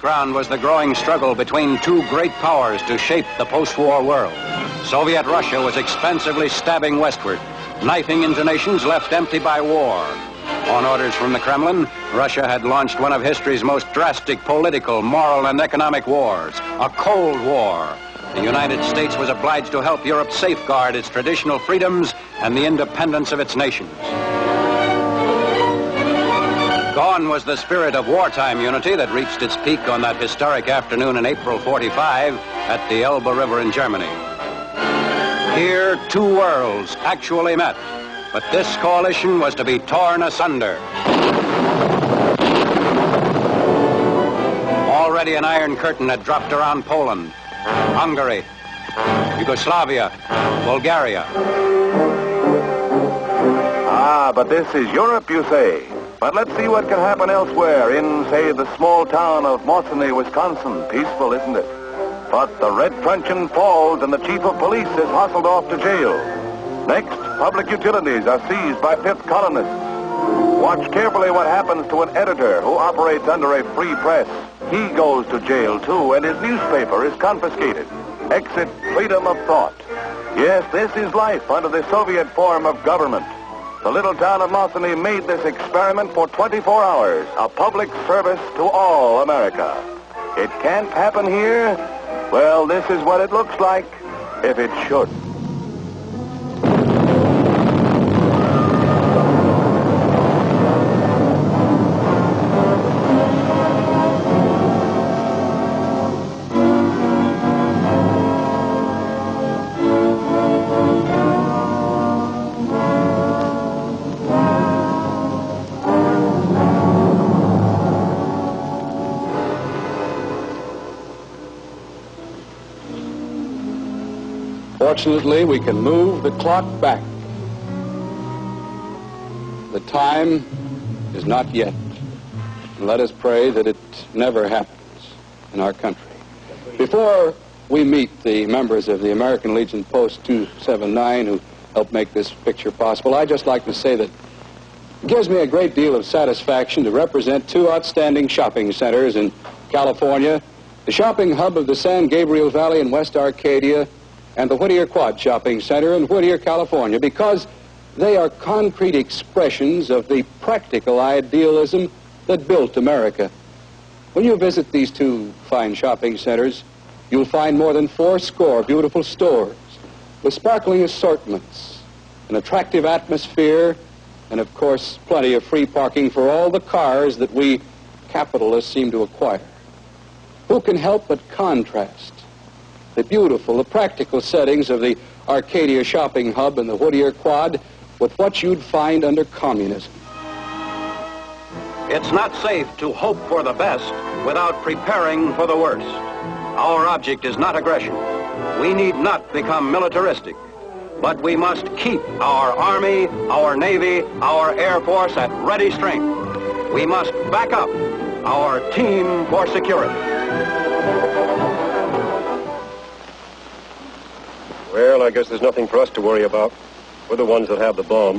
background was the growing struggle between two great powers to shape the post-war world. Soviet Russia was expensively stabbing westward, knifing into nations left empty by war. On orders from the Kremlin, Russia had launched one of history's most drastic political, moral, and economic wars, a Cold War. The United States was obliged to help Europe safeguard its traditional freedoms and the independence of its nations. Gone was the spirit of wartime unity that reached its peak on that historic afternoon in April '45 at the Elbe River in Germany. Here, two worlds actually met, but this coalition was to be torn asunder. Already an iron curtain had dropped around Poland, Hungary, Yugoslavia, Bulgaria. Ah, but this is Europe, you say? But let's see what can happen elsewhere in, say, the small town of Mosinee, Wisconsin. Peaceful, isn't it? But the red truncheon falls and the chief of police is hustled off to jail. Next, public utilities are seized by fifth colonists. Watch carefully what happens to an editor who operates under a free press. He goes to jail, too, and his newspaper is confiscated. Exit freedom of thought. Yes, this is life under the Soviet form of government. The little town of Mosinee made this experiment for 24 hours, a public service to all America. It can't happen here? Well, this is what it looks like if it should. Fortunately, we can move the clock back. The time is not yet. And let us pray that it never happens in our country. Before we meet the members of the American Legion Post 279 who helped make this picture possible, I'd just like to say that it gives me a great deal of satisfaction to represent two outstanding shopping centers in California, the shopping hub of the San Gabriel Valley in West Arcadia, and the Whittier Quad Shopping Center in Whittier, California, because they are concrete expressions of the practical idealism that built America. When you visit these two fine shopping centers, you'll find more than 80 beautiful stores with sparkling assortments, an attractive atmosphere, and of course, plenty of free parking for all the cars that we capitalists seem to acquire. Who can help but contrast the beautiful, the practical settings of the Arcadia Shopping Hub and the Whittier Quad with what you'd find under communism? It's not safe to hope for the best without preparing for the worst. Our object is not aggression. We need not become militaristic, but we must keep our Army, our Navy, our Air Force at ready strength. We must back up our team for security. Well, I guess there's nothing for us to worry about. We're the ones that have the bomb.